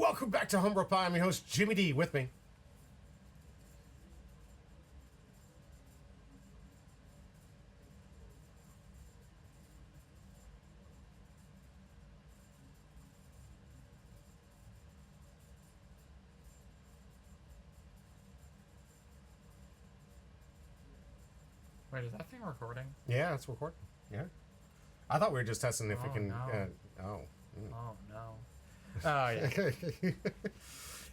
Welcome back to Humble Pie. I'm your host, Jimmy D, with me. Wait, is that thing recording? Yeah, it's recording. Yeah. I thought we were just testing if we can... No. Oh no. Oh, yeah.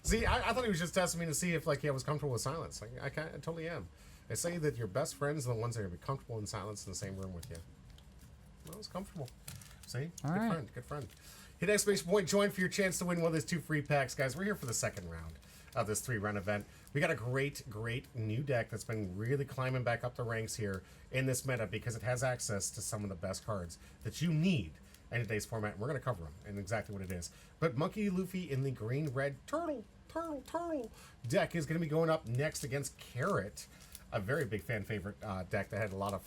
See, I thought he was just testing me to see if, I was comfortable with silence. I totally am. They say that your best friends are the ones that are going to be comfortable in silence in the same room with you. Well, it's comfortable. See? Good friend. Hit exclamation point, join for your chance to win one of those 2 free packs. Guys, we're here for the second round of this 3-round event. We got a great new deck that's been really climbing back up the ranks here in this meta because it has access to some of the best cards that you need in today's format. And we're going to cover them and exactly what it is. But Monkey Luffy in the green-red turtle deck is going to be going up next against Carrot, a very big fan favorite deck that had a lot of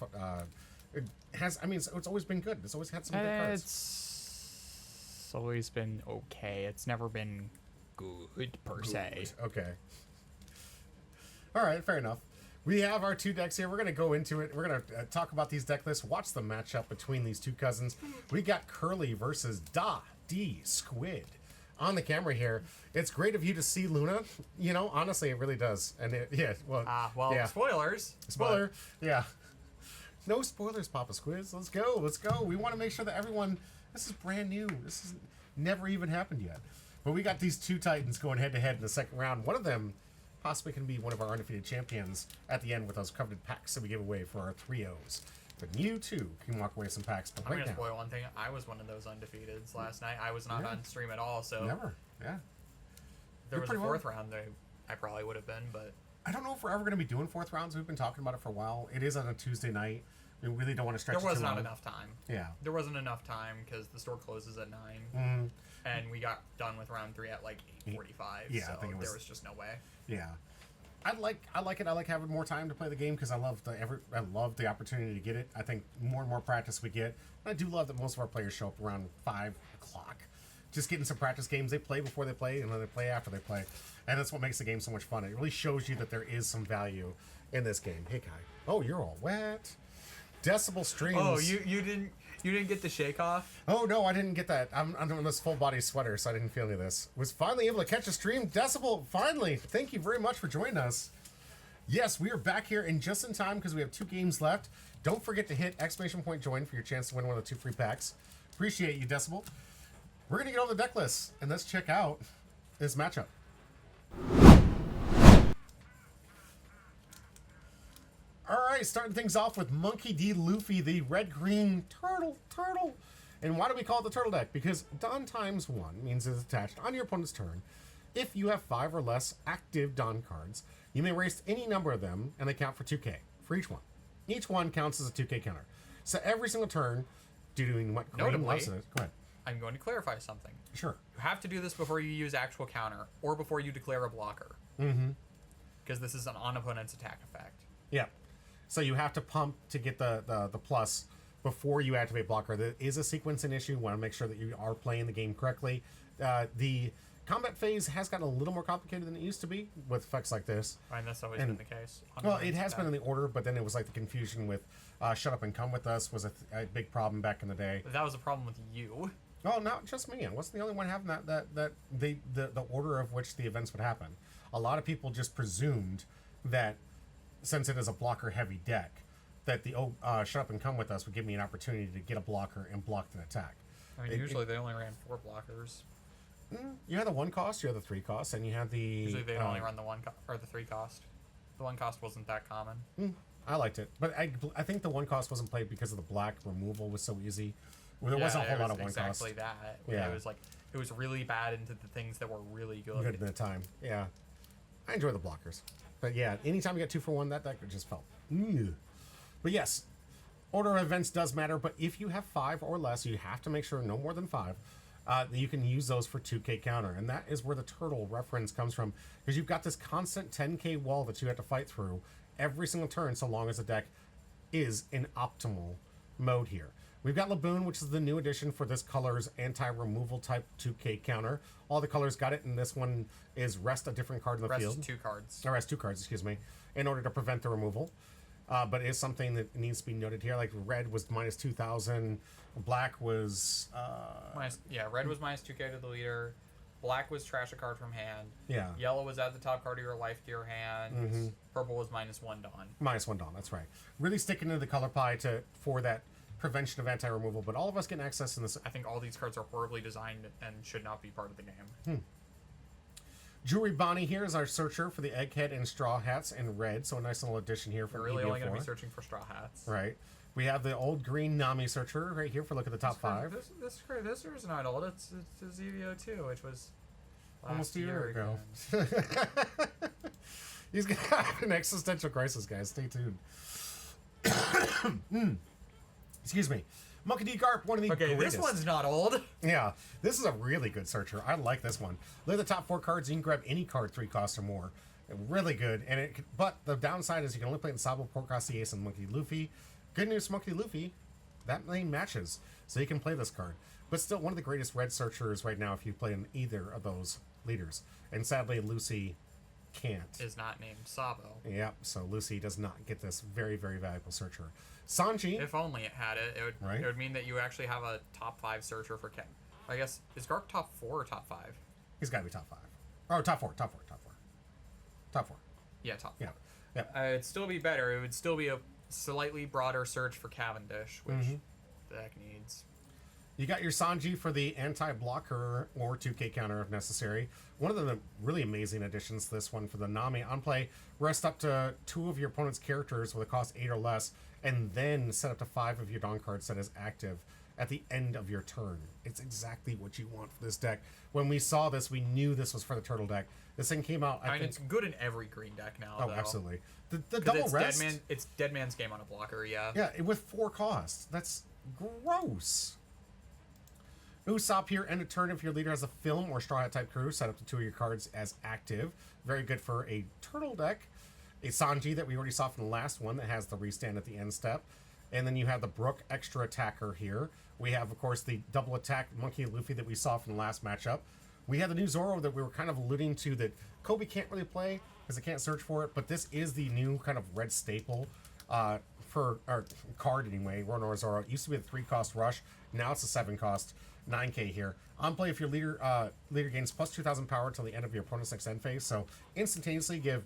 it's always been good. It's always had some good cards. It's always been okay. It's never been good per se. Okay. All right, fair enough. We have our 2 decks here. We're going to go into it. We're going to talk about these deck lists, watch the matchup between these 2 cousins. We got Curly versus D Squid on the camera here. It's great of you to see Luna. You know, honestly, it really does. And Spoilers. Spoiler. Yeah. No spoilers, Papa Squids. Let's go. We want to make sure that everyone... This is brand new. This has never even happened yet. But we got these 2 Titans going head-to-head in the second round. One of them possibly can be one of our undefeated champions at the end with those coveted packs that we give away for our 3-0s. But you, too, can walk away with some packs. But I'm going to spoil one thing. I was one of those undefeateds last night. I was not on stream at all, so... Never, yeah. There was a 4th round that I probably would have been, but... I don't know if we're ever going to be doing 4th rounds. We've been talking about it for a while. It is on a Tuesday night. We really don't want to stretch it too long. There was not enough time. Yeah. There wasn't enough time because the store closes at 9. Mm. And we got done with round 3 at 8:45. Yeah, so I think there was just no way. Yeah. I like it. I like having more time to play the game because I love the opportunity to get it. I think more and more practice we get. And I do love that most of our players show up around 5 o'clock. Just getting some practice games. They play before they play, and then they play after they play. And that's what makes the game so much fun. It really shows you that there is some value in this game. Hey, Kai. Oh, you're all wet. Decibel Streams. Oh, you didn't get the shake off? Oh no, I didn't get that. I'm in this full body sweater, so I didn't feel any of this. Was finally able to catch a stream. Decibel, finally. Thank you very much for joining us. Yes, we are back here in just in time because we have 2 games left. Don't forget to hit exclamation point join for your chance to win one of the 2 free packs. Appreciate you, Decibel. We're gonna get on the deck list and let's check out this matchup. Alright, starting things off with Monkey D. Luffy, the red-green turtle. And why do we call it the turtle deck? Because Don times 1 means it's attached on your opponent's turn. If you have 5 or less active Don cards, you may waste any number of them, and they count for 2k for each one. Each one counts as a 2k counter. So every single turn, doing what Graham loves it. Go ahead. I'm going to clarify something. Sure. You have to do this before you use actual counter, or before you declare a blocker. Mm-hmm. Because this is an on-opponent's attack effect. Yeah. So you have to pump to get the plus before you activate blocker. There is a sequencing issue. You want to make sure that you are playing the game correctly. The combat phase has gotten a little more complicated than it used to be with effects like this. Right, that's always been the case. Well, it has been in the order, but then it was like the confusion with Shut Up and Come With Us was a big problem back in the day. But that was a problem with you. Oh, not just me. I wasn't the only one having the order of which the events would happen. A lot of people just presumed that since it is a blocker-heavy deck, that the Shut Up and Come With Us would give me an opportunity to get a blocker and block an attack. I mean, usually they only ran 4 blockers. You had the 1 cost, you had the 3 cost, and you had the... Usually they only run the 1 or the 3 cost. The 1 cost wasn't that common. I liked it, but I think the 1 cost wasn't played because of the black removal was so easy. Well, there wasn't a whole lot of 1 cost. Exactly that. Yeah. It was really bad into the things that were really good. Good at the time. Yeah. I enjoy the blockers. But yeah, anytime you get 2 for 1, that deck just felt. But yes, order of events does matter. But if you have 5 or less, you have to make sure no more than 5. You can use those for 2k counter, and that is where the turtle reference comes from, because you've got this constant 10k wall that you have to fight through every single turn, so long as the deck is in optimal mode here. We've got Laboon, which is the new addition for this color's anti-removal type 2K counter. All the colors got it, and this one is rest a different card in the field. Rest 2 cards. Or rest 2 cards, excuse me, in order to prevent the removal. But it is something that needs to be noted here. Like red was minus 2,000, black was red was minus 2k to the leader. Black was trash a card from hand. Yeah. Yellow was at the top card of your life to your hand. Purple was minus 1 Dawn. Minus 1 Dawn, that's right. Really sticking to the color pie for that prevention of anti-removal, but all of us getting access in this. I think all these cards are horribly designed and should not be part of the game. Jewelry Bonnie here is our searcher for the Egghead and Straw Hats in red, so a nice little addition here from We're really only going to be EBO4. searching for straw hats. Right. We have the old green Nami searcher right here for look at the top 5. This is not old. It's GR2, which was Almost a year ago. He's going to have an existential crisis, guys. Stay tuned. Excuse me. Monkey D. Garp, one of the greatest. This one's not old. Yeah, this is a really good searcher. I like this one. Look at the top 4 cards. You can grab any card 3 costs or more. Really good. But the downside is you can only play in Sabo, Portcross, the Ace, and Monkey Luffy. Good news, Monkey Luffy, that lane matches, so you can play this card. But still, one of the greatest red searchers right now if you play in either of those leaders. And sadly, Lucy can't. Is not named Sabo. Yep, so Lucy does not get this very, very valuable searcher. Sanji. If only it had it, it would mean that you actually have a top 5 searcher for Ken. I guess, is Garp top 4 or top 5? He's got to be top 5. Oh, top 4. Top 4. Yeah, top 4. Yeah. It'd still be better. It would still be a slightly broader search for Cavendish, which the deck needs. You got your Sanji for the anti-blocker or 2K counter if necessary. One of the really amazing additions to this one for the Nami on play, rest up to 2 of your opponent's characters with a cost 8 or less, and then set up to 5 of your Dawn cards set as active at the end of your turn. It's exactly what you want for this deck. When we saw this, we knew this was for the turtle deck. This thing came out, I think... it's good in every green deck now, Oh, though. absolutely. The double it's rest... it's Dead Man's Game on a blocker, yeah. Yeah, with 4 costs. That's gross. Usopp here, end of turn if your leader has a film or straw hat type crew, set up to 2 of your cards as active. Very good for a turtle deck. A Sanji that we already saw from the last one that has the restand at the end step. And then you have the Brook extra attacker here. We have, of course, the double attack Monkey Luffy that we saw from the last matchup. We have the new Zoro that we were kind of alluding to that Kobe can't really play because I can't search for it, but this is the new kind of red staple for our card anyway. Rono Zoro. It used to be a 3-cost rush. Now it's a 7-cost. 9k here. On play if your leader gains plus 2,000 power till the end of your opponent's next end phase. So instantaneously give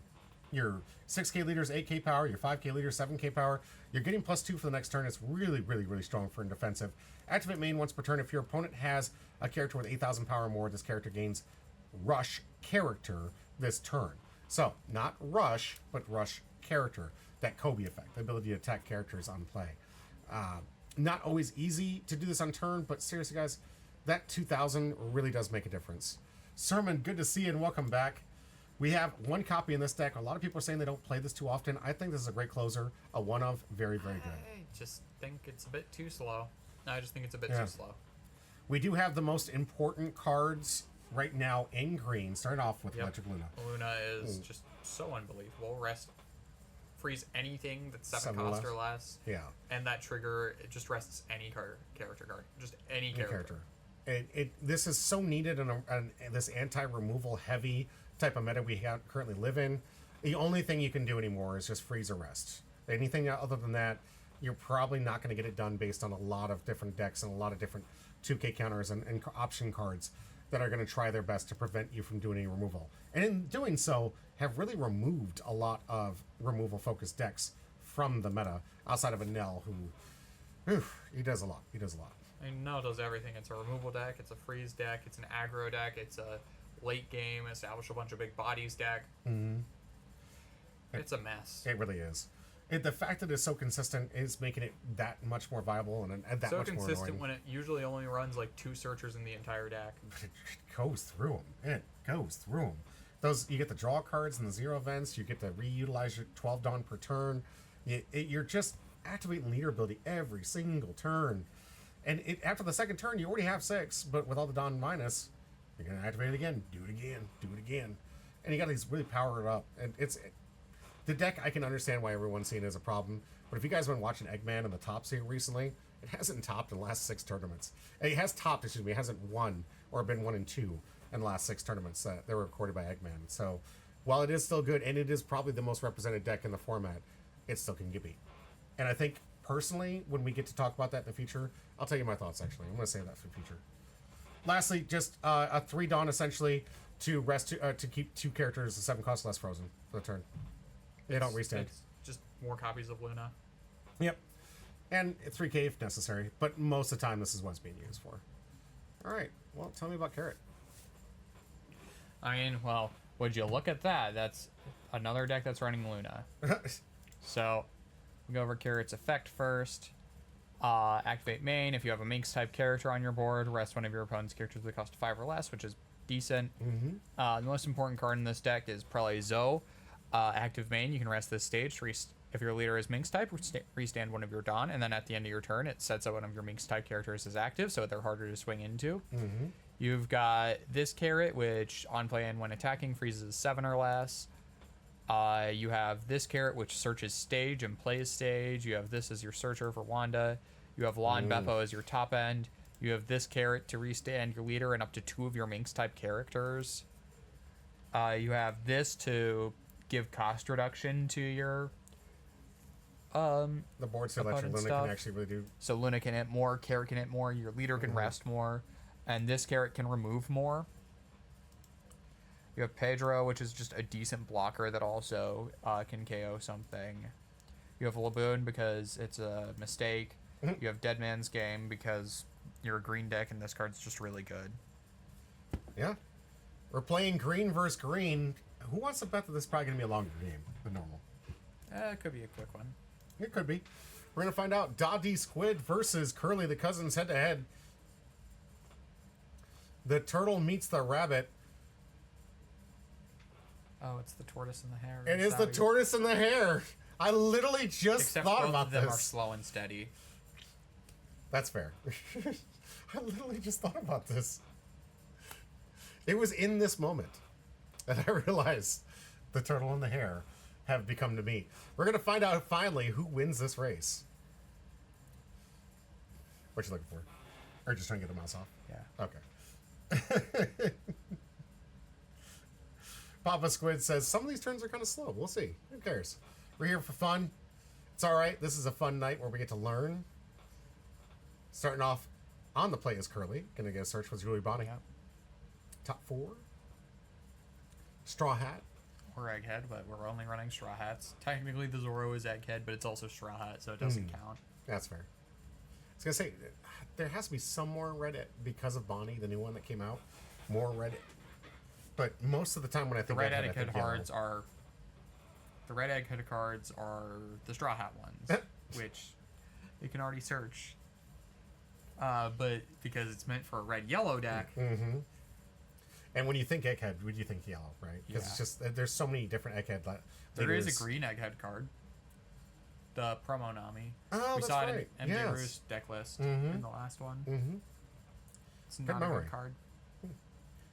your 6k leaders 8k power, your 5k leaders 7k power. You're getting plus 2 for the next turn. It's really, really, really strong for defensive. Activate main once per turn. If your opponent has a character with 8,000 power or more, this character gains rush character this turn. So not rush, but rush character. That Kobe effect, the ability to attack characters on play. Not always easy to do this on turn, but seriously, guys, that 2,000 really does make a difference. Sermon, good to see you and welcome back. We have 1 copy in this deck. A lot of people are saying they don't play this too often. I think this is a great closer. A 1 of, very, very good. I just think it's a bit too slow. I just think it's a bit too slow. We do have the most important cards right now in green. Starting off with Electric Luna. Luna is just so unbelievable. Freeze anything that's 7 7 cost less. or less. Yeah. And that trigger, it just rests any character card. Just any character. This is so needed in this anti-removal heavy type of meta we currently live in. The only thing you can do anymore is just freeze or rest. Anything other than that, you're probably not going to get it done based on a lot of different decks and a lot of different 2K counters and option cards that are going to try their best to prevent you from doing any removal. And in doing so, have really removed a lot of removal-focused decks from the meta, outside of a Nell, who, he does a lot. He does a lot. I mean, no, it does everything. It's a removal deck, it's a freeze deck, it's an aggro deck, it's a late game, establish a bunch of big bodies deck. It's a mess. It really is. The fact that it's so consistent is making it that much more viable and that so much more consistent annoying. When it usually only runs like 2 searchers in the entire deck. But it goes through them. It goes through them. Those, you get the draw cards and the 0 events. You get to reutilize your 12 Dawn per turn. You're just activating leader ability every single turn. And after the second turn, you already have 6, but with all the Dawn minus, you're going to activate it again. Do it again. Do it again. And you got these really powered up. And the deck, I can understand why everyone's seeing it as a problem. But if you guys have been watching Eggman in the top seat recently, It hasn't topped in the last 6 tournaments. It has topped, excuse me, it hasn't won or been 1 and 2 in the last 6 tournaments that were recorded by Eggman. So while it is still good, and it is probably the most represented deck in the format, it still can get beat. And I think, personally, when we get to talk about that in the future, I'll tell you my thoughts, actually. I'm going to save that for the future. Lastly, just a 3 Dawn, essentially, to keep 2 characters, 7 cost less frozen for the turn. They don't restand. It's just more copies of Luna. Yep. And 3K if necessary, but most of the time this is what it's being used for. All right. Well, tell me about Carrot. I mean, well, would you look at that? That's another deck that's running Luna. So, we go over Carrot's effect first. Activate main. If you have a Minx type character on your board, rest one of your opponent's characters with a cost of 5 or less, which is decent. Mm-hmm. The most important card in this deck is probably Zoe. Active main, you can rest this stage. If your leader is Minx type, restand one of your Dawn, and then at the end of your turn, it sets up one of your Minx type characters as active, so they're harder to swing into. Mm-hmm. You've got this Carrot, which on play and when attacking freezes 7 or less. You have this Carrot, which searches stage and plays stage. You have this as your searcher for Wanda. You have Law and Beppo as your top end. You have this Carrot to restand your leader and up to 2 of your Minx type characters. You have this to give cost reduction to your the board selection Luna stuff. can actually really do. So Luna can hit more, Carrot can hit more, your leader can rest more, and this Carrot can remove more. You have Pedro, which is just a decent blocker that also can KO something. You have Laboon because it's a mistake. You have Dead Man's Game because you're a green deck and this card's just really good. Yeah. We're playing green versus green. Who wants to bet that this is probably going to be a longer game than normal? It could be a quick one. It could be. We're going to find out. Doddy Squid versus Curly the Cousins head-to-head. The turtle meets the rabbit. Oh, it's the tortoise and the hare. It is the tortoise and the hare. I literally just Except thought both about of them this. are slow and steady. That's fair. I literally just thought about this. It was in this moment that I realized the turtle and the hare have become to meet. We're going to find out finally who wins this race. What you looking for? Or just trying to get the mouse off? Yeah. Okay. Papa Squid says, some of these turns are kind of slow. We'll see. Who cares? We're here for fun. It's all right. This is a fun night where we get to learn. Starting off on the play is Curly. Going to get a search with Julie Bonnie. Yep. Top 4. Straw Hat. Or Egghead, but we're only running Straw Hats. Technically, the Zoro is Egghead, but it's also Straw Hat, so it doesn't count. That's fair. I was going to say, there has to be some more Reddit because of Bonnie, the new one that came out. More Reddit. But most of the time when I think The red Egghead, I Egghead think cards yellow. are... The red Egghead cards are the Straw Hat ones, which you can already search. But because it's meant for a red-yellow deck... Mm-hmm. And when you think Egghead, would you think yellow, right? Because it's just, there's so many different Egghead. There is a green Egghead card. The Promo Nami. Oh, we that's saw it right. in MJ Yes. Bruce deck list in the last one. Mm-hmm. It's not a memory. good card.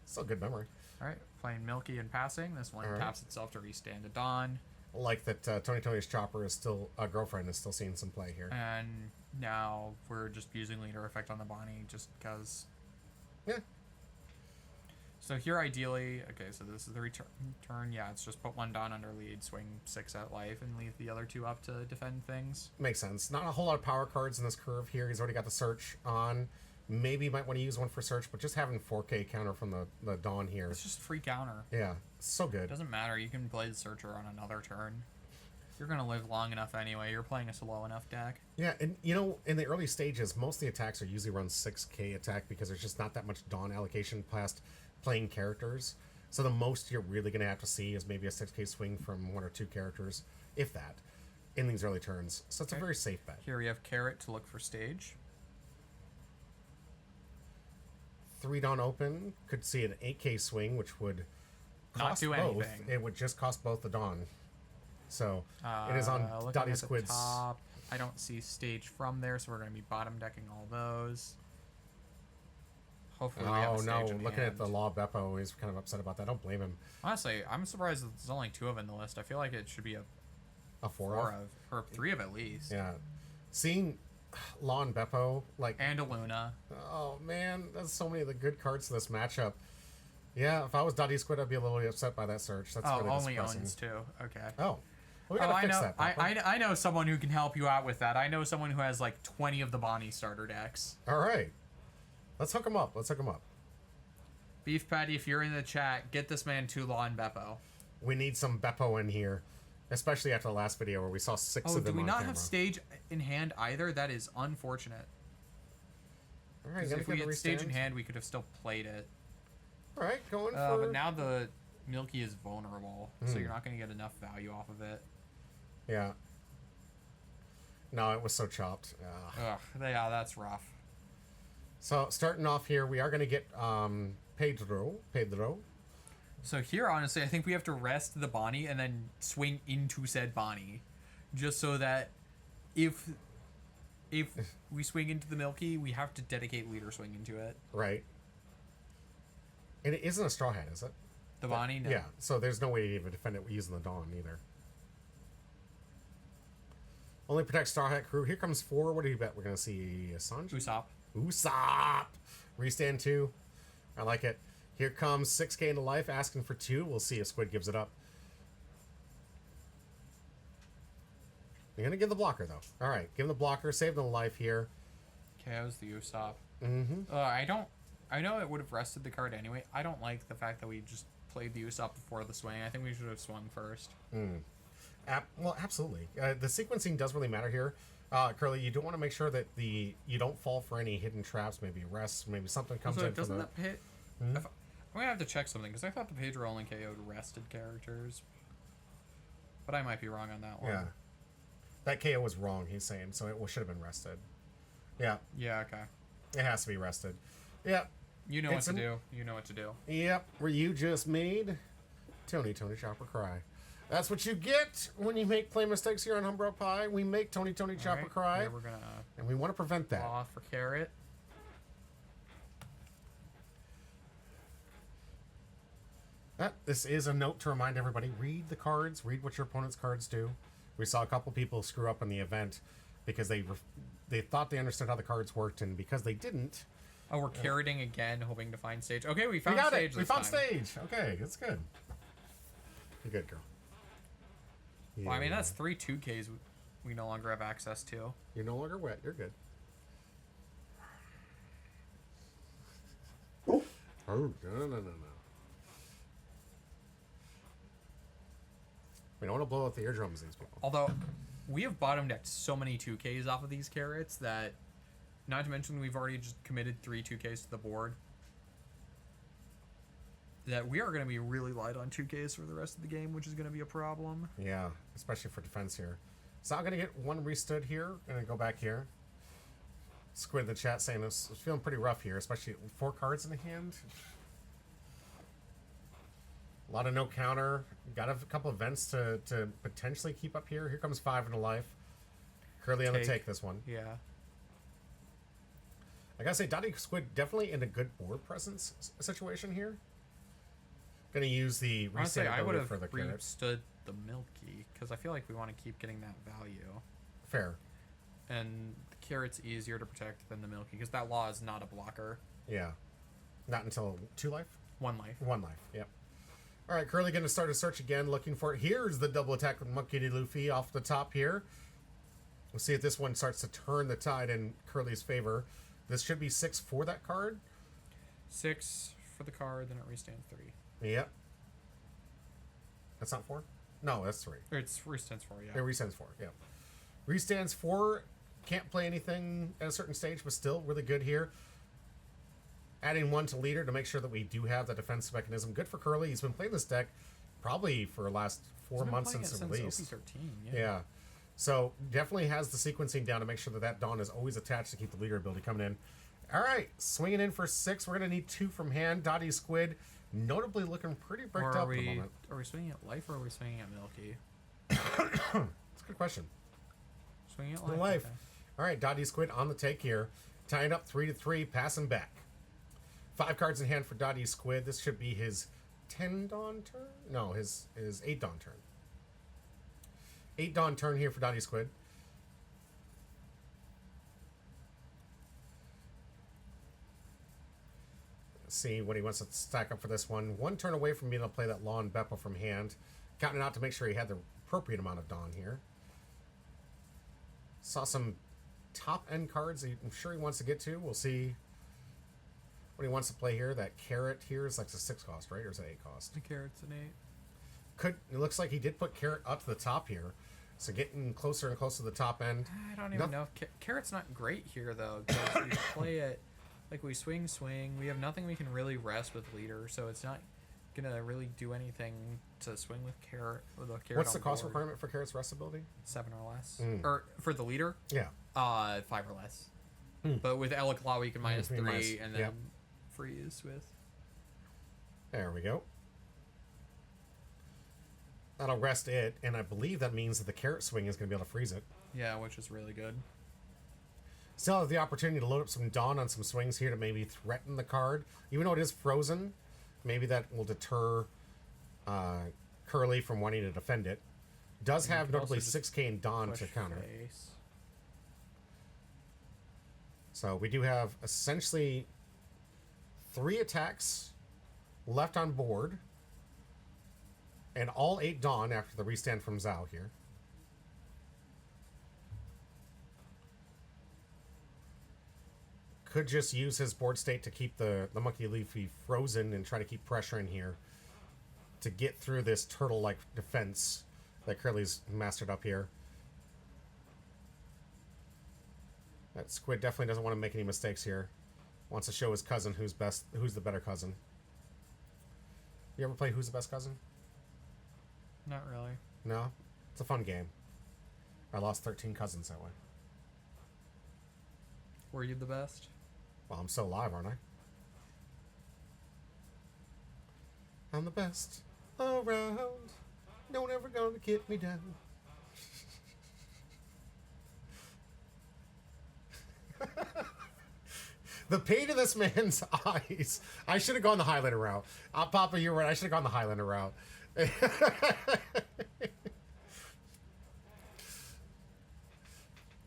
Still good memory. Alright, playing Milky and passing. This one Alright. taps itself to restand a Dawn. Like that Tony's Chopper is still, girlfriend is still seeing some play here. And now we're just using leader effect on the Bonnie just because. Yeah. So here ideally, okay, so this is the return. Yeah, it's just put 1 Dawn under lead, swing 6 at life, and leave the other 2 up to defend things. Makes sense. Not a whole lot of power cards in this curve here. He's already got the search on. Maybe you might want to use one for search, but just having 4K counter from the Dawn here. It's just free counter. Yeah, so good. Doesn't matter. You can play the Searcher on another turn. You're going to live long enough anyway. You're playing a slow enough deck. Yeah, and you know, in the early stages, most of the attacks are usually run 6K attack because there's just not that much Dawn allocation past playing characters. So the most you're really going to have to see is maybe a 6K swing from 1 or 2 characters, if that, in these early turns. So it's a very safe bet. Here we have Carrot to look for stage. 3 Dawn open, could see an 8K swing, which would Not cost do both. anything. It would just cost both the Dawn. So it is on Looking Dottie at the Squid's. top. I don't see stage from there, so we're going to be bottom decking all those. Hopefully we have a Oh stage no! in Looking at hand. the Law Beppo, he's kind of upset about that. I don't blame him. Honestly, I'm surprised that there's only 2 of in the list. I feel like it should be a A 4 4 of, or 3 of at least. Yeah, seeing Law and Beppo, like, And a Luna. oh man, that's so many of the good cards to this matchup. Yeah, if I was Dottie Squid, I'd be a little upset by that search. That's Oh, really only depressing. owns two. Okay. Oh, well, we gotta I fix know. that. Papa. I know someone who can help you out with that. I know someone who has like 20 of the Bonnie starter decks. All right, let's hook him up. Let's hook him up. Beef Patty, if you're in the chat, get this man 2 Law and Beppo. We need some Beppo in here, especially after the last video where we saw 6 Oh, of them do we on not camera. have stage in hand either? That is unfortunate. All right, Because gotta if we get the had stage in restand. hand, we could have still played it. All right, going for. But now the Milky is vulnerable, so you're not going to get enough value off of it. Yeah. No, it was so chopped. Ugh, yeah, that's rough. So starting off here, we are going to get Pedro. So here, honestly, I think we have to rest the Bonnie and then swing into said Bonnie, just so that if we swing into the Milky, we have to dedicate leader swing into it. Right. And it isn't a Straw Hat, is it? The Bonnie, no. Yeah, so there's no way to even defend it using the Dawn either. Only protect Straw Hat crew. Here comes 4. What do you bet? We're going to see Sanji? Usopp! Restand 2. I like it. Here comes 6K into life, asking for 2. We'll see if Squid gives it up. You're going to give the blocker, though. All right, give him the blocker. Save the life here. KO's the Usopp. Mm-hmm. I know it would have rested the card anyway. I don't like the fact that we just played the Usopp before the swing. I think we should have swung first. Well, absolutely. The sequencing does really matter here. Curly, you do want to make sure that you don't fall for any hidden traps, maybe rests, maybe something comes Also, in from doesn't the... that hit? I'm going to have to check something, because I thought the Pedro only KO'd rested characters. But I might be wrong on that one. Yeah. That KO was wrong, he's saying, so it should have been rested. Yeah. Yeah, okay. It has to be rested. Yep. You know what to do. You know what to do. Yep. Where you just made Tony Chopper cry. That's what you get when you make play mistakes here on Humbro Pie. We make Tony Chopper cry. Here we're going to And we want to prevent that. claw for Carrot. This is a note to remind everybody, read the cards, read what your opponent's cards do. We saw a couple people screw up in the event because they thought they understood how the cards worked, and because they didn't... Oh, we're carroting again, hoping to find stage. Okay, we We found got stage it! We this found time. stage! Okay, that's good. You're good, girl. Well, I mean, Yeah. that's 3 2Ks we no longer have access to. You're no longer wet. You're good. Oh, no. We don't want to blow out the eardrums of these people. Although, we have bottom decked so many 2Ks off of these carrots that, not to mention we've already just committed 3 2Ks to the board, that we are going to be really light on 2Ks for the rest of the game, which is going to be a problem. Yeah, especially for defense here. So I'm going to get 1 restood here. Going to go back here. Squid in the chat saying it's feeling pretty rough here, especially with 4 cards in the hand. A lot of no counter. Got a couple of vents to potentially keep up here. Here comes 5 into life. Curly on the take this one. Yeah. I gotta say, Dottie Squid definitely in a good board presence situation here. Gonna use the Honestly, reset I would ability have for the carrots. stood the Milky, because I feel like we want to keep getting that value. Fair. And the carrot's easier to protect than the Milky, because that law is not a blocker. Yeah. Not until 2 life? 1 life. 1 life, yep. Alright, Curly gonna start a search again, looking for it. Here's the double attack with Monkey D. Luffy off the top here. We'll see if this one starts to turn the tide in Curly's favor. This should be 6 for that card. 6 for the card, then it restands 3. Yep. That's not 4? No, that's 3. Or it's restands 4, yeah. It restands 4, yeah. Restands 4. Can't play anything at a certain stage, but still really good here. Adding 1 to leader to make sure that we do have the defensive mechanism. Good for Curly. He's been playing this deck probably for the last 4 months since the release. OP13, Yeah. So definitely has the sequencing down to make sure that that Dawn is always attached to keep the leader ability coming in. All right, swinging in for 6. We're going to need 2 from hand. Dottie Squid notably looking pretty bricked up at the moment. Are we swinging at life or are we swinging at Milky? That's a good question. Swinging at The life. life. Okay. All right, Dottie Squid on the take here. Tying up 3-3, passing back. 5 cards in hand for Dottie Squid. This should be his 10 Dawn turn? No, his 8 Dawn turn. 8 Dawn turn here for Dottie Squid. See what he wants to stack up for this one. One turn away from being able to play that Law and Beppo from hand. Counting out to make sure he had the appropriate amount of Dawn here. Saw some top end cards I'm sure he wants to get to. We'll see what he wants to play here. That carrot here is like a 6 cost, right? Or is it 8 cost? The carrot's an 8. It looks like he did put carrot up to the top here. So getting closer and closer to the top end. I don't even know. Carrot's not great here, though. Because we play it, like we swing. We have nothing we can really rest with leader, so it's not going to really do anything to swing with carrot. What's the cost requirement for carrot's rest ability? 7 or less. Or for the leader? Yeah. 5 or less. But with Elikla, we can -3 and then yep. freeze with. There we go. That'll rest it, and I believe that means that the carrot swing is going to be able to freeze it. Yeah, which is really good. Still have the opportunity to load up some Dawn on some swings here to maybe threaten the card. Even though it is frozen, maybe that will deter Curly from wanting to defend it. Does have notably 6k in Dawn to counter. Face. So we do have essentially 3 attacks left on board. And all 8 Dawn after the restand from Zhao here. Could just use his board state to keep the Monkey Luffy frozen and try to keep pressure in here to get through this turtle-like defense that Curly's mastered up here. That Squid definitely doesn't want to make any mistakes here. Wants to show his cousin who's the better cousin. You ever play Who's the Best Cousin? Not really. No? It's a fun game. I lost 13 cousins that way. Were you the best? Well, I'm still alive, aren't I? I'm the best around. No one ever gonna get me down. The pain of this man's eyes. I should have gone the Highlander route. Papa, you're right. I should have gone the Highlander route.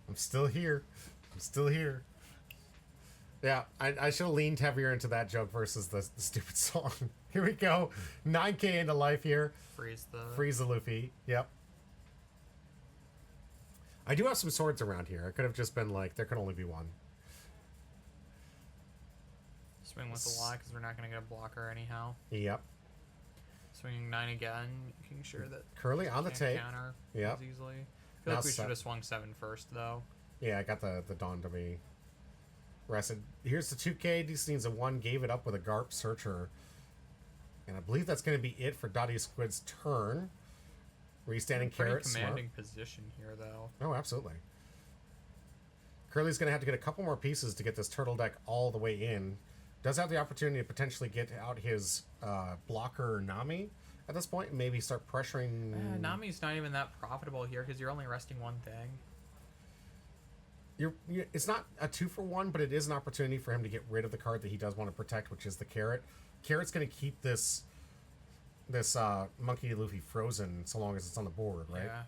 I'm still here. I'm still here. Yeah, I should have leaned heavier into that joke versus the stupid song. Here we go. 9k into life here. Freeze the Luffy. Yep. I do have some swords around here. It could have just been like, there could only be one. Swing with the lock because we're not going to get a blocker anyhow. Yep. Swinging 9 again, making sure that Curly on the take. Counter yep. as easily. I feel like we should have swung 7 first, though. Yeah, I got the Dawn to be rested. Here's the 2k. This needs a 1. Gave it up with a Garp Searcher. And I believe that's going to be it for Dottie Squid's turn. Restanding Carrot. Commanding position here, though. Oh, absolutely. Curly's going to have to get a couple more pieces to get this turtle deck all the way in. Does have the opportunity to potentially get out his blocker Nami at this point and maybe start pressuring. Nami's not even that profitable here because you're only resting 1 thing. It's not a 2-for-1, but it is an opportunity for him to get rid of the card that he does want to protect, which is the Carrot. Carrot's going to keep this Monkey Luffy frozen so long as it's on the board, right? Yeah.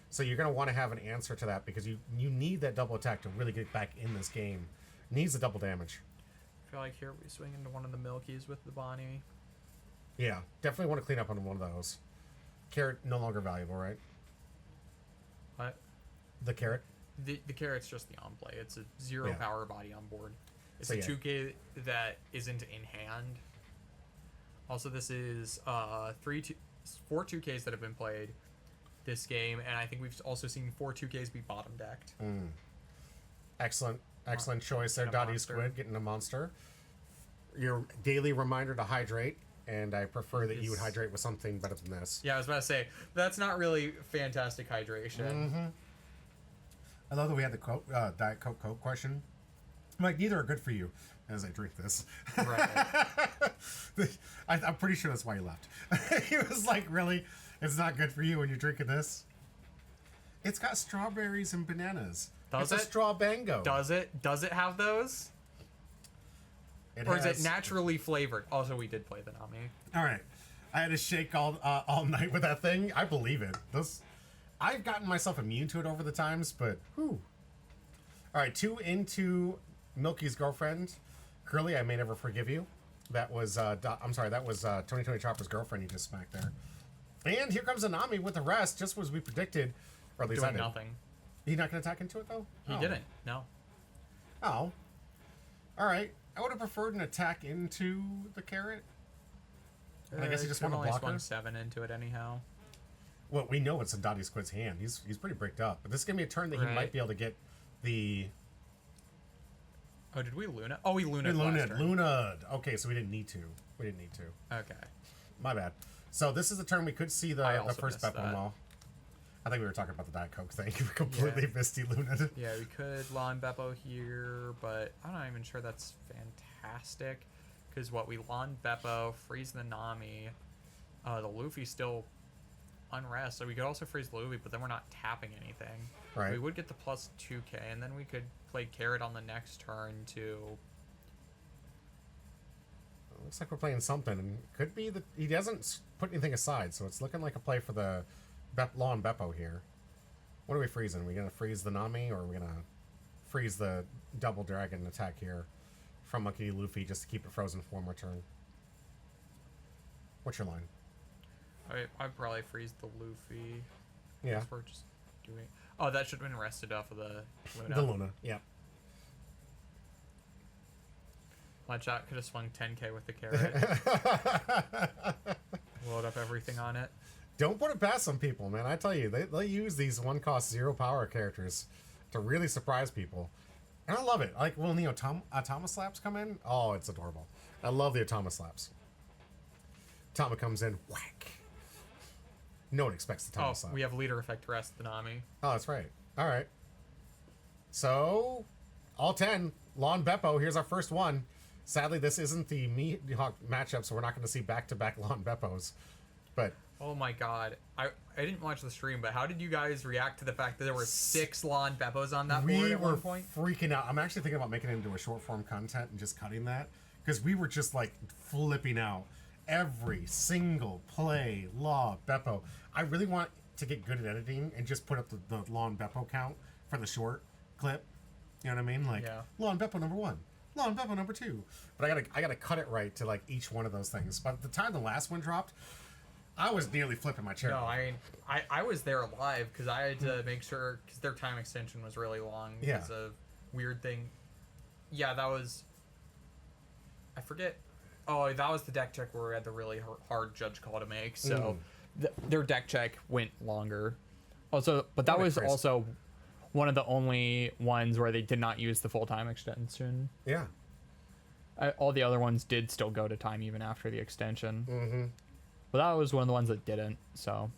So you're going to want to have an answer to that because you need that double attack to really get back in this game. Needs the double damage. I feel like here we swing into one of the Milkies with the Bonnie. Yeah, definitely want to clean up on one of those. Carrot no longer valuable, right? What? The Carrot? The Carrot's just the on-play. It's a 0 power body on board. It's So, a 2k that isn't in hand. Also, this is 4 2ks that have been played this game, and I think we've also seen 4 2ks be bottom decked. Excellent choice there, Dottie Squid, getting a monster. Your daily reminder to hydrate, and I prefer that you would hydrate with something better than this. Yeah, I was about to say, that's not really fantastic hydration. I love that we had the Diet Coke question. I'm like, neither are good for you as I drink this. Right. I'm pretty sure that's why he left. He was like, really? It's not good for you when you're drinking this? It's got strawberries and bananas. It's a straw bango. Does it? Does it have those? Or is it naturally flavored? Also, we did play the Nami. All right. I had to shake all night with that thing. I believe it. I've gotten myself immune to it over the times, but whew. All right, 2 into Milky's girlfriend. Curly, I may never forgive you. That was, I'm sorry, that was 2020 Chopper's girlfriend you just smacked there. And here comes Anami with the rest, just as we predicted. Or at least I Doing did. nothing. He's not going to attack into it, though? He didn't. No. Oh. All right. I would have preferred an attack into the carrot. I guess he just wanted to block her. swung 7 into it anyhow. Well, we know it's in Dottie Squid's hand. He's pretty bricked up. But this is going to be a turn that he might be able to get the... Oh, did we Luna? Oh, we Luna'd Luna'd. Luna'd. Okay, so we didn't need to. Okay. My bad. So this is the turn we could see the first missed Beppo Maul. I think we were talking about the Diet Coke thing. We completely missed Luna'd. Yeah, we could Lawn Beppo here, but I'm not even sure that's fantastic. Because we Lawn Beppo, freeze the Nami. The Luffy still unrest, so we could also freeze the Luffy, but then we're not tapping anything. Right. We would get the plus 2k, and then we could play Carrot on the next turn to... Looks like we're playing something, and could be that he doesn't put anything aside, so it's looking like a play for the Lawn Beppo here. What are we freezing? Are we going to freeze the Nami, or are we going to freeze the double dragon attack here from Monkey D. Luffy just to keep it frozen for one more turn? What's your line? I'd probably freeze the Luffy. Yeah. We're just doing... Oh, that should have been rested off of the Luna. The Luna, yeah. My shot could have swung 10k with the carrot. Load up everything on it. Don't put it past some people, man. I tell you, they use these 1-cost 0 power characters to really surprise people. And I love it. Like when the Atama Slaps come in, oh, it's adorable. I love the Atama Slaps. Atama comes in, whack. No one expects the Atama Slap. We have leader effect rest the Nami. Oh, that's right. All right. So, all 10. Lawn Beppo, here's our first one. Sadly, this isn't the Mihawk matchup, so we're not going to see back-to-back Lawn Beppos. But... Oh my god. I didn't watch the stream, but how did you guys react to the fact that there were 6 Lawn Beppos on that board at one point? We were freaking out. I'm actually thinking about making it into a short-form content and just cutting that. Because we were just, like, flipping out. Every single play, Law Beppo. I really want to get good at editing and just put up the Lawn Beppo count for the short clip. You know what I mean? Like, Lawn Beppo number 1. Lawn Beppo number 2. But I gotta cut it right to like each one of those things. By the time the last one dropped, I was nearly flipping my chair. No, I was there live because I had to make sure, because their time extension was really long because of weird thing. Yeah, that was... I forget. Oh, that was the deck check where we had the really hard judge call to make. So their deck check went longer. Also, but that was also one of the only ones where they did not use the full-time extension. Yeah. All the other ones did still go to time even after the extension. Mm-hmm. But that was one of the ones that didn't, so...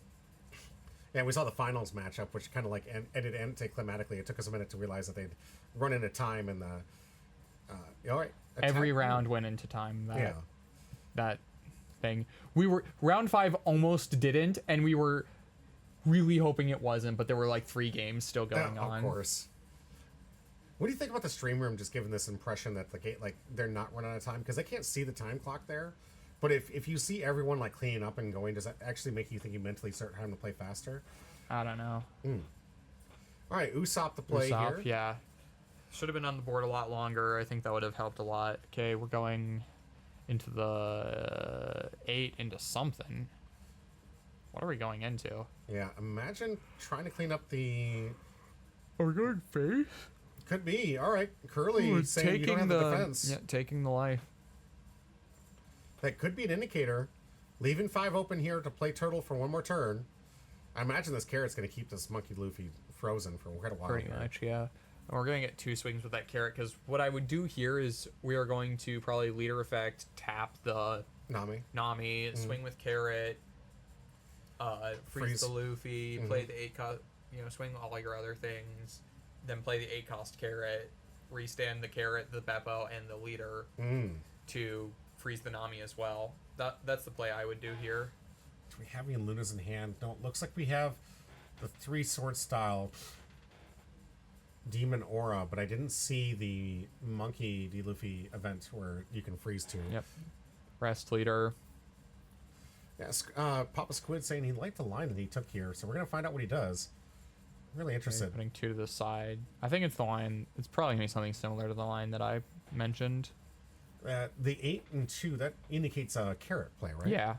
Yeah, we saw the finals matchup, which kind of like ended anticlimactically. It took us a minute to realize that they'd run into time in the... all right. Every round went into time. That thing. We were... Round 5 almost didn't, and we were really hoping it wasn't, but there were like 3 games still going on. Of course. What do you think about the stream room just giving this impression that the gate, like, they're not running out of time? Because they can't see the time clock there. But if you see everyone, like, cleaning up and going, does that actually make you think you mentally start having to play faster? I don't know. All right, Usopp to play here. Yeah. Should have been on the board a lot longer. I think that would have helped a lot. Okay, we're going into the 8 into something. What are we going into? Yeah, imagine trying to clean up the... Are we going face? Could be. All right, Curly saying you don't have the defense. Yeah, taking the life. That could be an indicator. Leaving 5 open here to play Turtle for one more turn. I imagine this carrot's going to keep this Monkey Luffy frozen for quite a while. Pretty much, yeah. And we're going to get 2 swings with that carrot, because what I would do here is we are going to probably leader effect, tap the Nami, swing with carrot, freeze the Luffy, play the 8-cost, swing all your other things, then play the 8-cost carrot, restand the carrot, the Beppo, and the leader to freeze the Nami as well. That's the play I would do here. Do we have any Lunas in hand? No, it looks like we have the 3 sword style Demon Aura, but I didn't see the Monkey D. Luffy event where you can freeze 2. Yep. Rest leader. Yes, Papa Squid saying he liked the line that he took here, so we're going to find out what he does. I'm really interested. Okay, putting 2 to the side. I think it's the line. It's probably going to be something similar to the line that I mentioned. The 8 and 2, that indicates a carrot play, right? Yeah.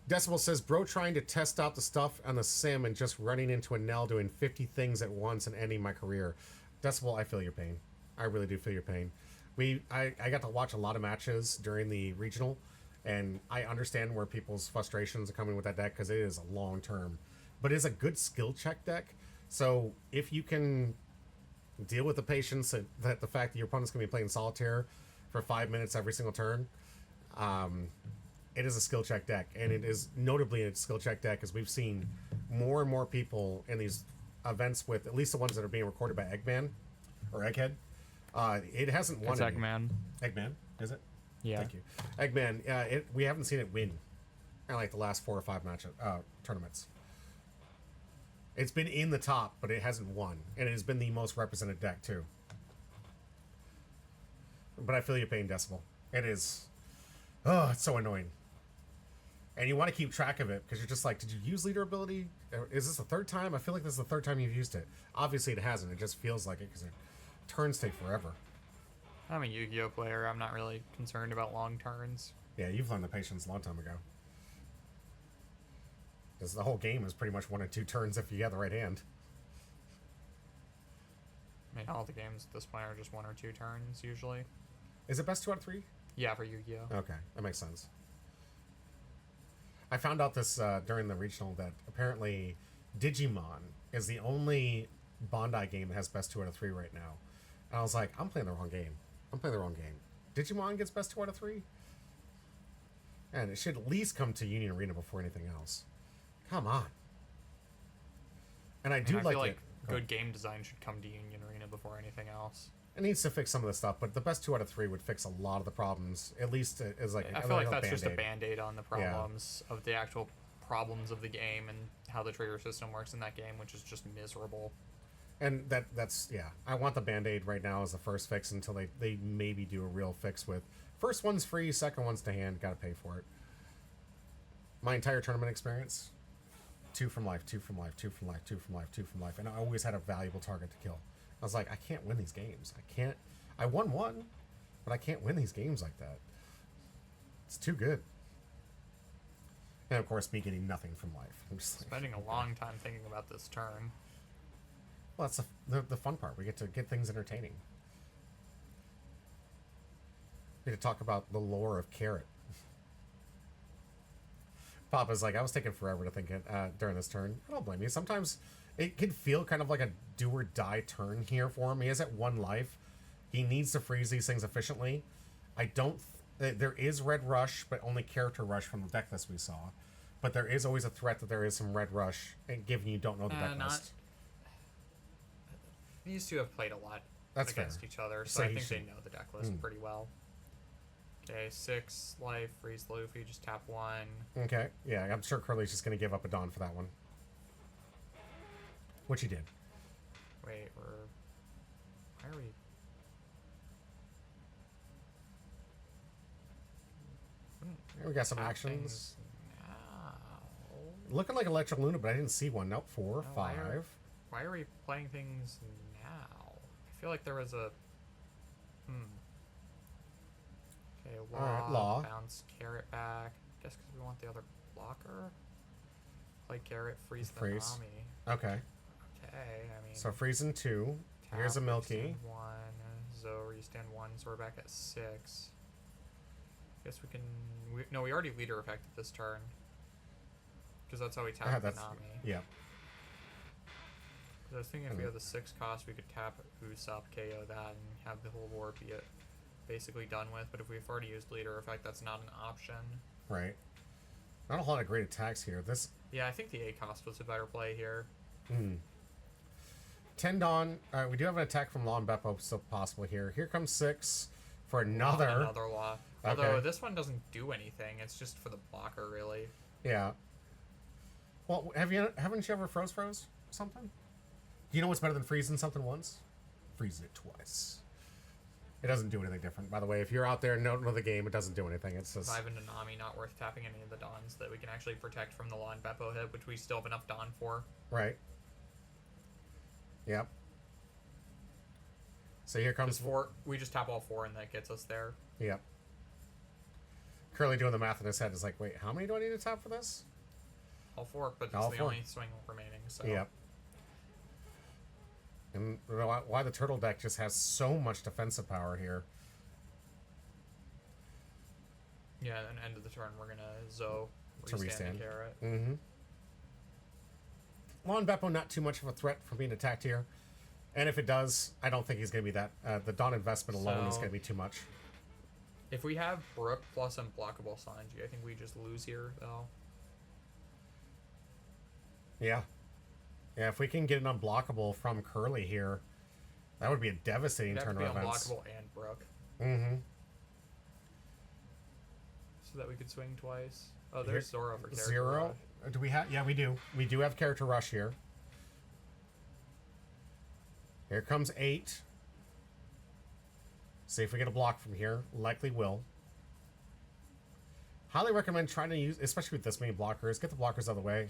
Decibel says, bro trying to test out the stuff on the sim and just running into a Nell doing 50 things at once and ending my career. Decibel, I feel your pain. I really do feel your pain. I got to watch a lot of matches during the regional, and I understand where people's frustrations are coming with that deck because it is a long term. But it is a good skill check deck. So if you can deal with the patience that the fact that your opponent's going to be playing solitaire for 5 minutes every single turn, it is a skill check deck, and it is notably a skill check deck as we've seen more and more people in these events with at least the ones that are being recorded by Eggman or Egghead. It hasn't won. It's any. Eggman. Eggman, is it? Yeah. Thank you, Eggman. We haven't seen it win in like the last 4 or 5 tournaments. It's been in the top, but it hasn't won, and it has been the most represented deck too. But I feel your pain, Decibel. It is. Oh, it's so annoying. And you want to keep track of it because you're just like, did you use leader ability? Is this the third time? I feel like this is the third time you've used it. Obviously, it hasn't. It just feels like it because turns take forever. I'm a Yu-Gi-Oh player. I'm not really concerned about long turns. Yeah, you've learned the patience a long time ago. Because the whole game is pretty much 1 or 2 turns if you get the right hand. I mean, all the games at this point are just 1 or 2 turns usually. Is it best 2 out of 3? Yeah, for Yu-Gi-Oh. Okay, that makes sense. I found out this during the regional that apparently Digimon is the only Bandai game that has best 2 out of 3 right now. And I was like, I'm playing the wrong game. Digimon gets best 2 out of 3? And it should at least come to Union Arena before anything else. Come on. And I do feel like like good game design should come to Union Arena before anything else. It needs to fix some of the stuff, but the best 2 out of 3 would fix a lot of the problems. At least as like I feel like that's just a band-aid on the problems of the actual problems of the game and how the trigger system works in that game, which is just miserable. And that's yeah. I want the band-aid right now as the first fix until they maybe do a real fix with first one's free, second one's to hand, gotta pay for it. My entire tournament experience, 2 from life, 2 from life, 2 from life, 2 from life, 2 from life, and I always had a valuable target to kill. I was like, I can't win these games. I won one, but I can't win these games like that. It's too good. And of course, me getting nothing from life. I'm just like, Spending a long time thinking about this turn. well, that's the fun part. We get to get things entertaining. We get to talk about the lore of Carrot. Papa's like, I was taking forever to think it during this turn. I don't blame you. Sometimes it can feel kind of like a do or die turn here for him. He is at 1 life. He needs to freeze these things efficiently. I don't. There is Red Rush, but only Character Rush from the deck list we saw. But there is always a threat that there is some Red Rush, given you don't know the deck list. These two have played a lot against each other, so I think they know the deck list pretty well. Okay, 6 life, freeze Luffy, just tap 1. Okay, yeah, I'm sure Curly's just going to give up a Dawn for that one. Which he did. Wait, why are we... We got some actions. Now. Looking like Electro Luna, but I didn't see one. Nope, 4, 5. Why are we playing things now? I feel like there was a... Okay, Law. Bounce Carrot back. Guess because we want the other blocker. Play Carrot, freeze the Nami. Okay. Okay, I mean... So freezing 2. Here's a Milky. 1. Zoe, stand 1, so we're back at 6. Guess we can... No, we already leader affected this turn. Because that's how we tap the Nami. Yeah. I was thinking if we have the 6 cost, we could tap Usopp, KO that, and have the whole war be basically done with. But if we've already used leader effect, that's not an option. Right. Not a lot of great attacks here. This. Yeah, I think the A cost was a better play here. 10 Dawn. We do have an attack from Law and Beppo still possible here. Here comes 6 for another. Another Law. Although this one doesn't do anything. It's just for the blocker, really. Yeah. Well, haven't you ever froze something? Do you know what's better than freezing something once? Freeze it twice. It doesn't do anything different. By the way, if you're out there and don't know the game, it doesn't do anything. It's just... 5 into Nami, not worth tapping any of the Dons that we can actually protect from the Law and Beppo hit, which we still have enough Don for. Right. Yep. So here comes... four. We just tap all 4 and that gets us there. Yep. Curly doing the math in his head is like, wait, how many do I need to tap for this? All 4, but it's All the 4. only swing remaining. So. Yep. And why the turtle deck just has so much defensive power here. Yeah, and end of the turn, we're gonna Zo To restand. the carrot. Mm-hmm. Lon Beppo, not too much of a threat from being attacked here. And if it does, I don't think he's going to be that. The Dawn investment alone is So- going to be too much. If we have Brook plus unblockable Sanji, I think we just lose here, though. Yeah. Yeah, if we can get an unblockable from Curly here, that would be a devastating It'd have turn to of be events. unblockable and Brook. Mm-hmm. So that we could swing twice. Oh, there's Zoro for character 0. rush. Do we have... Yeah, we do. We do have character rush here. Here comes 8. See if we get a block from here. Likely will. Highly recommend trying to use, especially with this many blockers, get the blockers out of the way.